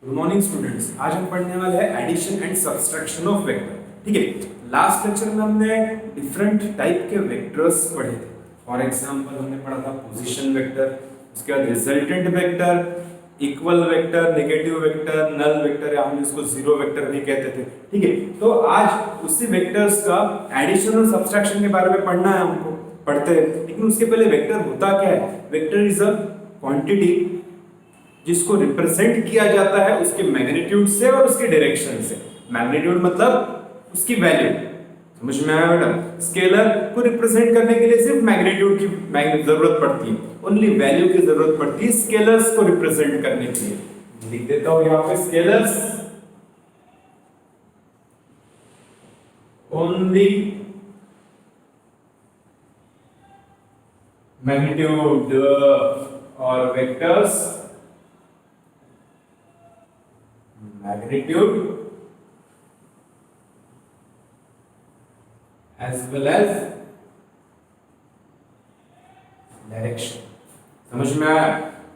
Good morning students. आज हम पढ़ने वाले हैं addition and subtraction of vector. ठीक है, लास्ट लेक्चर में हमने डिफरेंट टाइप के वेक्टर्स पढ़े थे। फॉर एग्जांपल हमने पढ़ा था पोजीशन वेक्टर, उसके बाद resultant vector, equal vector, negative vector, null vector या हम इसको जीरो वेक्टर भी कहते थे। ठीक है, तो आज उसी वेक्टर्स का एडिशन और सब्सट्रैक्शन के बारे में पढ़ना है हमको। पढ़ते हैं, लेकिन उसके पहले वेक्टर होता क्या है? वेक्टर इज अ क्वांटिटी जिसको रिप्रेजेंट किया जाता है उसके मैग्नीट्यूड से और उसके डायरेक्शन से। मैग्नीट्यूड मतलब उसकी वैल्यू, समझ में आया बेटा? स्केलर को रिप्रेजेंट करने के लिए सिर्फ मैग्नीट्यूड की जरूरत पड़ती है, ओनली वैल्यू की जरूरत पड़ती है स्केलर्स को रिप्रेजेंट करने के लिए। लिख देता हूं यहां पे स्केलर्स ओनली मैग्नीट्यूड और vectors magnitude as well as direction। समझ में आया?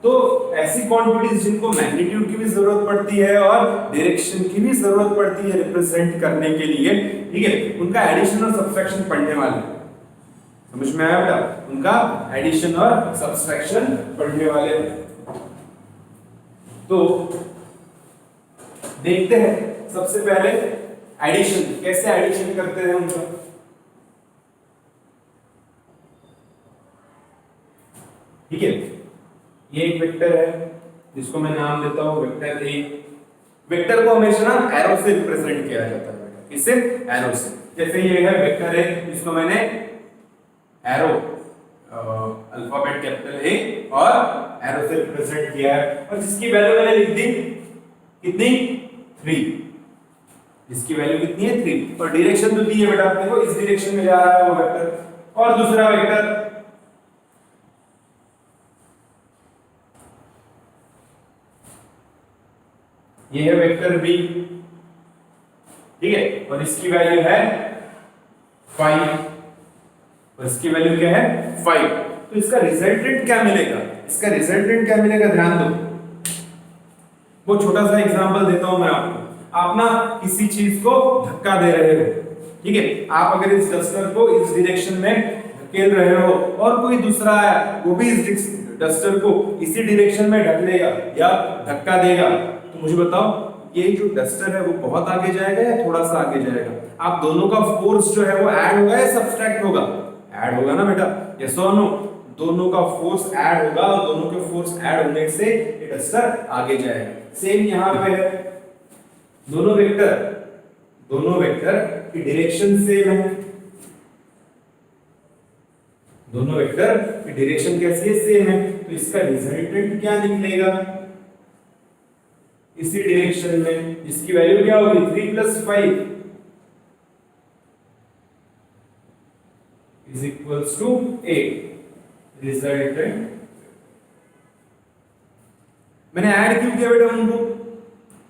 तो ऐसी क्वांटिटीज जिनको मैग्नीट्यूड की भी जरूरत पड़ती है और डायरेक्शन की भी जरूरत पड़ती है रिप्रेजेंट करने के लिए, ठीक है, उनका एडिशन और सब्सट्रैक्शन पढ़ने वाले हैं। समझ में आया बेटा? उनका एडिशन और सब्सट्रैक्शन पढ़ने वाले हैं। तो देखते हैं सबसे पहले एडिशन, कैसे एडिशन करते हैं उनका। ठीक है, ये एक वेक्टर है जिसको मैं नाम देता हूं वेक्टर ए। वेक्टर को हमेशा ना एरो से रिप्रेजेंट किया जाता है बेटा, किससे? एरो से। जैसे ये है वेक्टर ए, जिसको मैंने एरो अल्फाबेट कैपिटल ए और एरो से रिप्रेजेंट किया है, और जिसकी वैल्यू मैंने लिख दी कितनी? 3। इसकी वैल्यू कितनी है? 3। और डायरेक्शन तो दी है बेटा, देखो इस डायरेक्शन में जा रहा है वो वेक्टर। और दूसरा वेक्टर ये है वेक्टर बी, ठीक है, और इसकी वैल्यू है 5 और इसकी वैल्यू क्या है? 5। तो इसका रिजल्टेंट क्या मिलेगा? इसका रिजल्टेंट क्या मिलेगा? ध्यान दो, वो छोटा सा एग्जांपल देता हूं मैं आपको। आप ना किसी चीज को धक्का दे रहे हो, ठीक है, आप अगर इस डस्टर को इस डायरेक्शन में धकेल रहे हो और कोई दूसरा है वो भी इस डस्टर को इसी डायरेक्शन में ढकेलेगा या धक्का देगा, तो मुझे बताओ ये जो डस्टर है वो बहुत आगे जाएगा या थोड़ा सा आगे जाएगा? आप दोनों का फोर्स जो है वो ऐड होगा या सब्सट्रैक्ट होगा? ऐड होगा ना बेटा, यस और नो? दोनों का फोर्स ऐड होगा और दोनों के फोर्स ऐड होने से ये डस्टर आगे जाएगा। सेम यहां पे है, दोनों वेक्टर की डायरेक्शन सेम है। दोनों वेक्टर की डायरेक्शन कैसी है? सेम है। तो इसका रिजल्टेंट क्या निकलेगा? इसी डायरेक्शन में इसकी वैल्यू क्या होगी? 3 + 5 = 8। रिजल्टेंट मैंने ऐड क्यों किया बेटा उनको?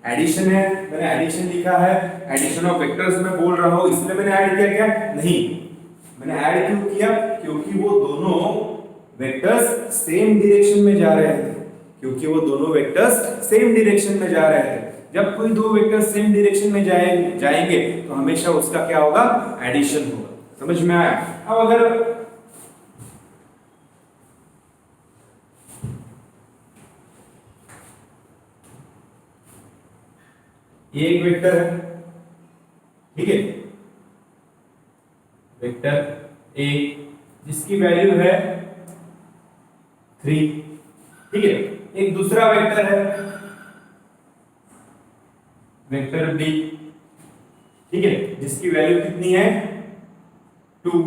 एडिशन है, मैंने एडिशन लिखा है, एडिशन ऑफ वेक्टर्स में बोल रहा हूं, इसलिए मैंने ऐड किया। क्या? नहीं, मैंने ऐड क्यों किया? क्योंकि वो दोनों वेक्टर्स सेम डायरेक्शन में जा रहे थे। क्योंकि वो दोनों वेक्टर्स सेम डायरेक्शन में जा रहे थे। जब कोई दो वेक्टर्स सेम डायरेक्शन में जाएंगे तो हमेशा उसका क्या होगा? एडिशन होगा। समझ में आया? अब अगर ये एक वेक्टर है, ठीक है, वेक्टर ए जिसकी वैल्यू है 3, ठीक है। एक दूसरा वेक्टर है वेक्टर बी, ठीक है, जिसकी वैल्यू कितनी है? 2।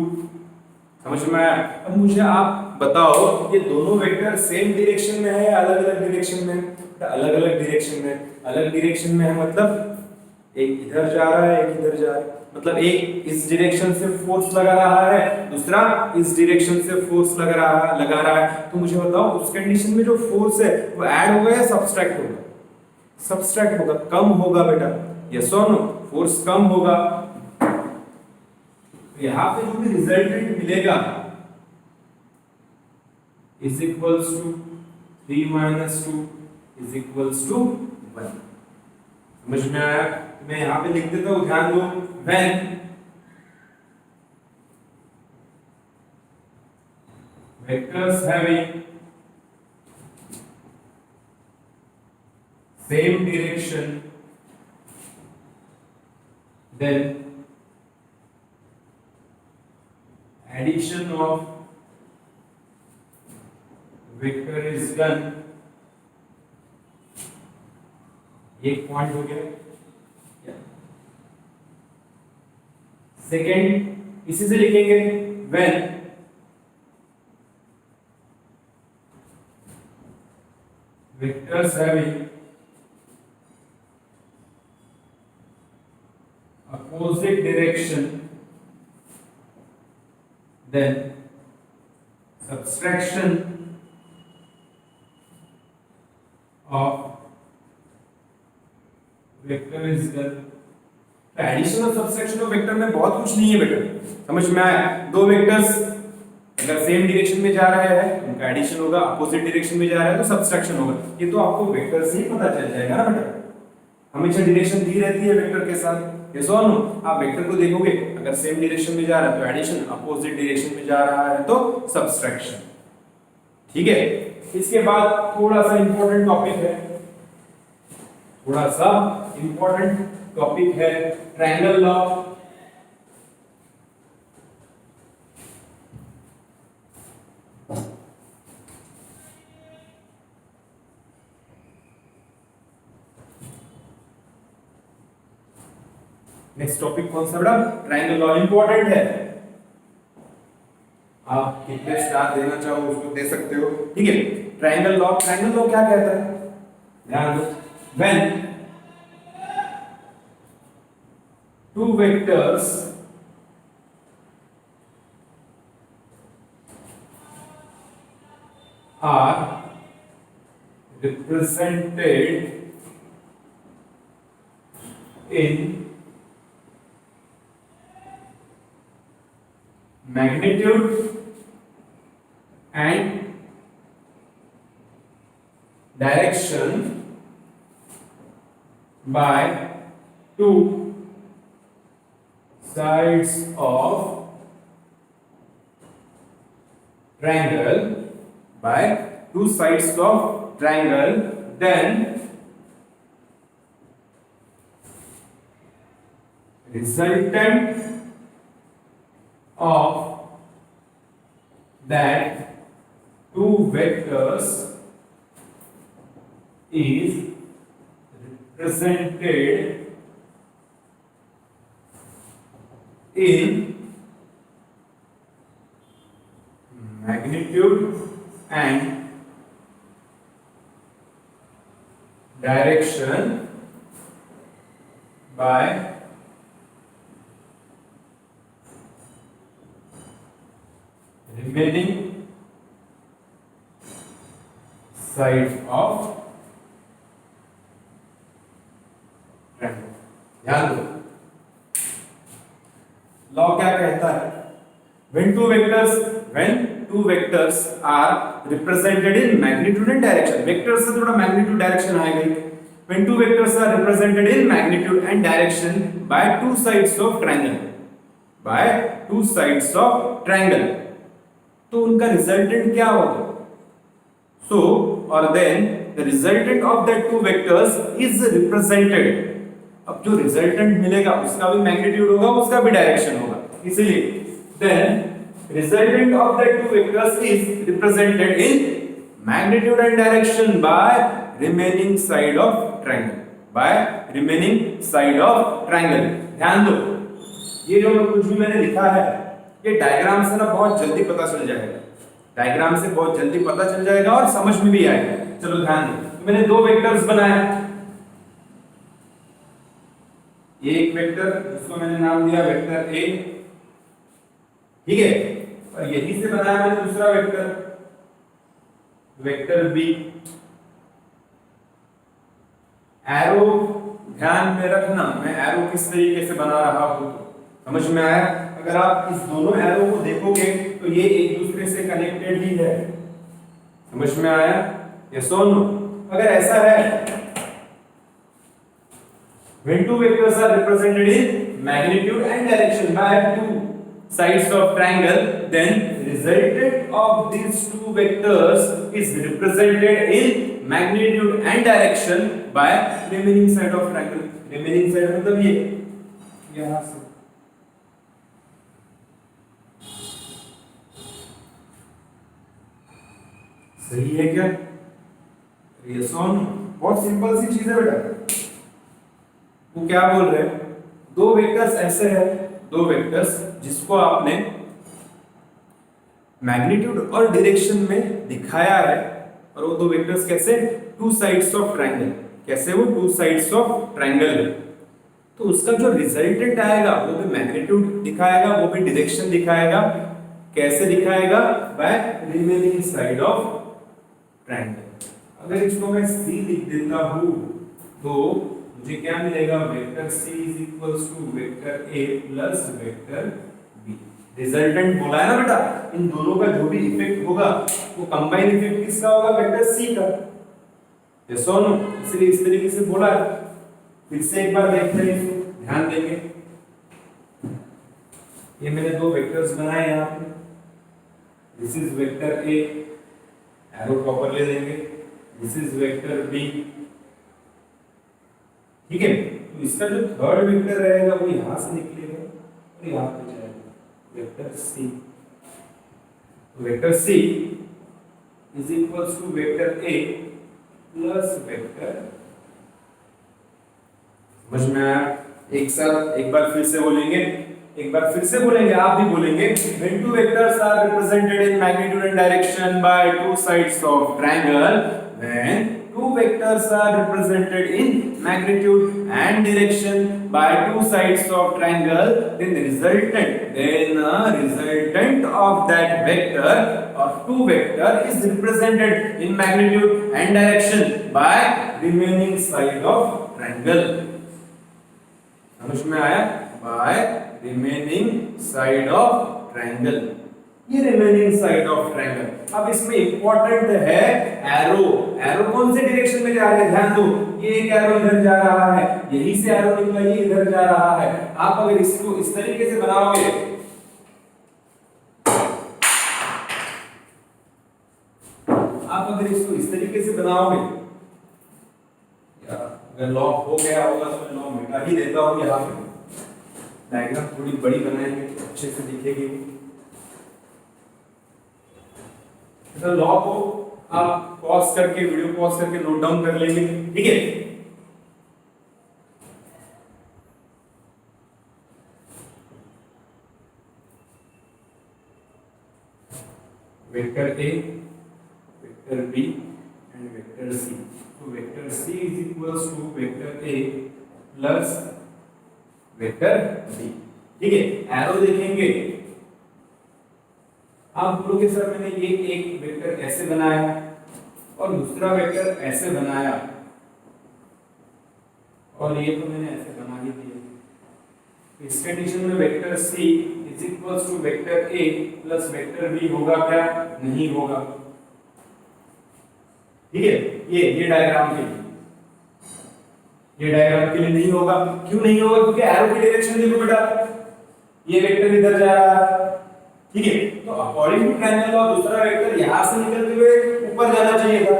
समझ में आया? अब मुझे आप बताओ ये दोनों वेक्टर सेम डायरेक्शन में है या अलग अलग डायरेक्शन में? अलग अलग डायरेक्शन में। अलग डायरेक्शन में है मतलब एक इधर जा रहा है, एक इधर जा रहा है, मतलब एक इस डायरेक्शन से फोर्स लगा रहा है, दूसरा इस डायरेक्शन से फोर्स लगा रहा है। तो मुझे बताओ उस कंडीशन में जो फोर्स है वो ऐड होगा या सब्सट्रैक्ट होगा? सब्सट्रैक्ट होगा, कम होगा बेटा, यस और नो? फोर्स कम होगा। यहां पे जो भी रिजल्टेंट मिलेगा is equals to 3 - 2 is equals to 1। समझ में आया? मैं यहां पे लिख देता हूं, ध्यान दो। When vectors having same direction, then addition of vector is done। एक पॉइंट हो गया। सेकेंड इसी से लिखेंगे, when vectors having opposite direction, then subtraction of vector is equal. तो एडिशन और सब्सट्रैक्शन ऑफ वेक्टर में बहुत कुछ नहीं है बेटा, समझ में आया? दो वेक्टर्स अगर सेम डायरेक्शन में जा रहे हैं तो उनका एडिशन होगा, अपोजिट डायरेक्शन में जा रहा है तो सब्सट्रैक्शन होगा। ये तो आपको वेक्टर से ही पता चल जाएगा ना बेटा, हमेशा डायरेक्शन दी रहती है वेक्टर के साथ। ये सो नो, आप वेक्टर को देखोगे अगर सेम डायरेक्शन में जा रहा है तो एडिशन, अपोजिट डायरेक्शन में जा रहा है तो सब्सट्रैक्शन। ठीक है, इसके बाद थोड़ा सा इंपॉर्टेंट टॉपिक है, थोड़ा सा इंपॉर्टेंट टॉपिक है ट्रायंगल लॉ। नेक्स्ट टॉपिक कौन सा बेटा? Triangle law. इंपॉर्टेंट है, आप कितने स्टार देना चाहो उसको दे सकते हो। ठीक है, ट्रायंगल लॉ। ट्रायंगल लॉ क्या कहता है? ध्यान दो। When two vectors are represented in magnitude and direction by two sides of triangle, by two sides of triangle, then resultant of that two vectors is represented in magnitude and direction by remaining side of triangle। ध्यान दो, law क्या कहता है? when two vectors are represented in magnitude and direction, vector से थोड़ा magnitude direction आएगा। when two vectors are represented in magnitude and direction by two sides of triangle, by two sides of triangle, तो उनका resultant क्या होगा? so or then the resultant of that two vectors is represented। अब जो resultant मिलेगा उसका भी magnitude होगा, उसका भी डायरेक्शन होगा, इसीलिए then resultant of that two vectors is represented in magnitude and direction by remaining side of triangle, by remaining side of triangle। ध्यान दो, ये जो कुछ भी मैंने लिखा है ये डायग्राम से ना बहुत जल्दी पता चल जाएगा, डायग्राम से बहुत जल्दी पता चल जाएगा और समझ में भी आएगा। चलो ध्यान दो, तो मैंने दो वेक्टर्स बनाए, एक वेक्टर जिसको मैंने नाम दिया वेक्टर ए, ठीक है, और यही से बनाया मैंने दूसरा वेक्टर, वेक्टर बी। एरो ध्यान में रखना, मैं एरो किस तरीके से बना रहा हूं, समझ में आया? अगर आप इस दोनों एरो को देखोगे तो ये एक दूसरे से कनेक्टेड ही है, समझ में आया? यस और नो? अगर ऐसा है when two vectors are represented in magnitude and direction by two sides of triangle, then resultant of these two vectors is represented in magnitude and direction by remaining side of triangle. remaining side मतलब ये यहां से सही है क्या? ये सोन बहुत simple सी चीज है बेटा। वो क्या बोल रहे हैं, दो वेक्टर्स ऐसे हैं, दो वेक्टर्स जिसको आपने मैग्नीट्यूड और डायरेक्शन में दिखाया है, और वो दो वेक्टर्स कैसे, टू साइड्स ऑफ ट्रायंगल, कैसे वो टू साइड्स ऑफ ट्रायंगल है। तो उसका जो रिजल्टेंट आएगा वो भी मैग्नीट्यूड दिखाएगा, वो भी डायरेक्शन दिखाएगा। कैसे दिखाएगा? By remaining side of triangle. अगर इसको मैं C लिख देता हूं तो मुझे क्या मिलेगा? Vector C is equals to vector A plus vector B। Resultant बोला है ना बेटा, इन दोनों का जो भी इफेक्ट होगा वो कंबाइन इफेक्ट किसका होगा? वेक्टर C का। ये सोनो इसलिए इस तरीके से बोला है। फिर से एक बार देखते हैं, इसको ध्यान देंगे। ये मैंने दो वेक्टर्स बनाए यहाँ पे, this is vector A, arrow proper ले देंगे, दिस इज वेक्टर B, ठीक है। तो इसका जो थर्ड वेक्टर रहेगा वो यहां से निकलेगा और यहां पे जाएगा, वेक्टर C। तो vector C is equals to vector A plus vector. समझ में आया? एक साथ एक बार फिर से बोलेंगे, आप भी बोलेंगे। When two vectors are represented in magnitude and direction by two sides of triangle, when two vectors are represented in magnitude and direction by two sides of triangle, then the resultant of that vector or two vector is represented in magnitude and direction by remaining side of triangle। समझ में आया? by remaining side of triangle। ये remaining side of triangle. अब इसमें important है arrow. Arrow कौन से direction में जा रहे हैं? ध्यान दो, ये एक एरो इधर जा रहा है, यहीं से एरो निकला, ये इधर जा रहा है। आप अगर इसको इस तरीके से बनाओगे, या अगर लॉक हो गया होगा तो मैं लॉक मिटा ही देता हूँ। यहाँ पे डायग्राम थोड़ी बड़ी बनाएंगे, अच्छे से दिखेगी। लॉक हो, आप पॉज करके, वीडियो पॉज करके नोट डाउन कर लेंगे, ठीक है। Vector A, vector B and vector C। तो vector C is equals to vector A plus vector B, ठीक है। एरो देखेंगे, आप बोलोगे सर मैंने ये एक वेक्टर ऐसे बनाया और दूसरा वेक्टर ऐसे बनाया और ये तो मैंने ऐसे बना ही दिया। इस कंडीशन में vector C is equals to vector A plus vector B होगा क्या? नहीं होगा, ठीक है। ये डायग्राम के लिए, ये डायग्राम के लिए नहीं होगा। क्यों नहीं होगा? क्योंकि एरो की डायरेक्शन देखो बेटा, ये वेक्टर इधर जा रहा है, ठीक है। तो अकॉर्डिंग टू ट्रायंगल लॉ दूसरा वेक्टर यहां से निकलते हुए ऊपर जाना चाहिए था,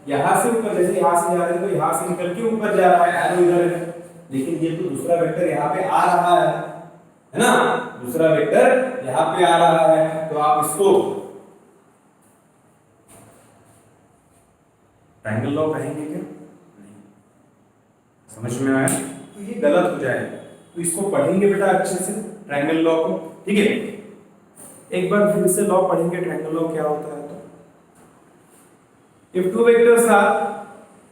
यहां से ऊपर, जैसे यहां से जा रहे हैं तो यहां से निकल के ऊपर जा रहा है, एरो इधर है। लेकिन ये तो दूसरा वेक्टर यहां पे आ रहा है ना, दूसरा वेक्टर यहां पे आ रहा है। तो आप इसको ट्रायंगल लॉ कहेंगे क्या? नहीं। समझ में आया? तो ये गलत हो जाएगा। तो इसको पढ़ेंगे बेटा अच्छे से, ट्रायंगल लॉ को, ठीक है। एक बार फिर से लॉ पढ़ेंगे, ट्रायंगल लॉ क्या होता है। तो if two vectors are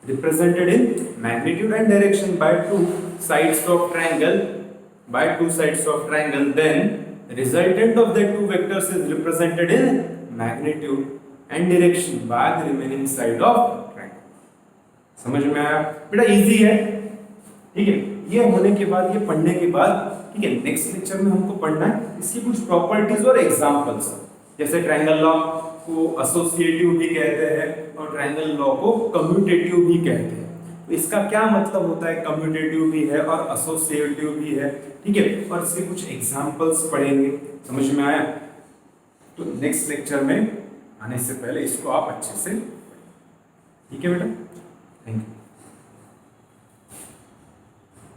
represented in magnitude and direction by two sides of triangle, then the resultant of the two vectors is represented in magnitude and direction by the remaining side of triangle। समझ में आया बेटा? Easy है, ठीक है। ये होने के बाद, ये पढ़ने के बाद, ठीक है, नेक्स्ट लेक्चर में हमको पढ़ना है इसकी कुछ प्रॉपर्टीज और एग्जांपल्स। जैसे ट्रायंगल लॉ को एसोसिएटिव भी कहते हैं और ट्रायंगल लॉ को कम्यूटेटिव भी कहते हैं। तो इसका क्या मतलब होता है, कम्यूटेटिव भी है और एसोसिएटिव भी है, ठीक है, और इसके कुछ एग्जांपल्स पढ़ेंगे। समझ में आया? तो नेक्स्ट लेक्चर में आने से पहले इसको आप अच्छे से, ठीक है बेटा, थैंक यू।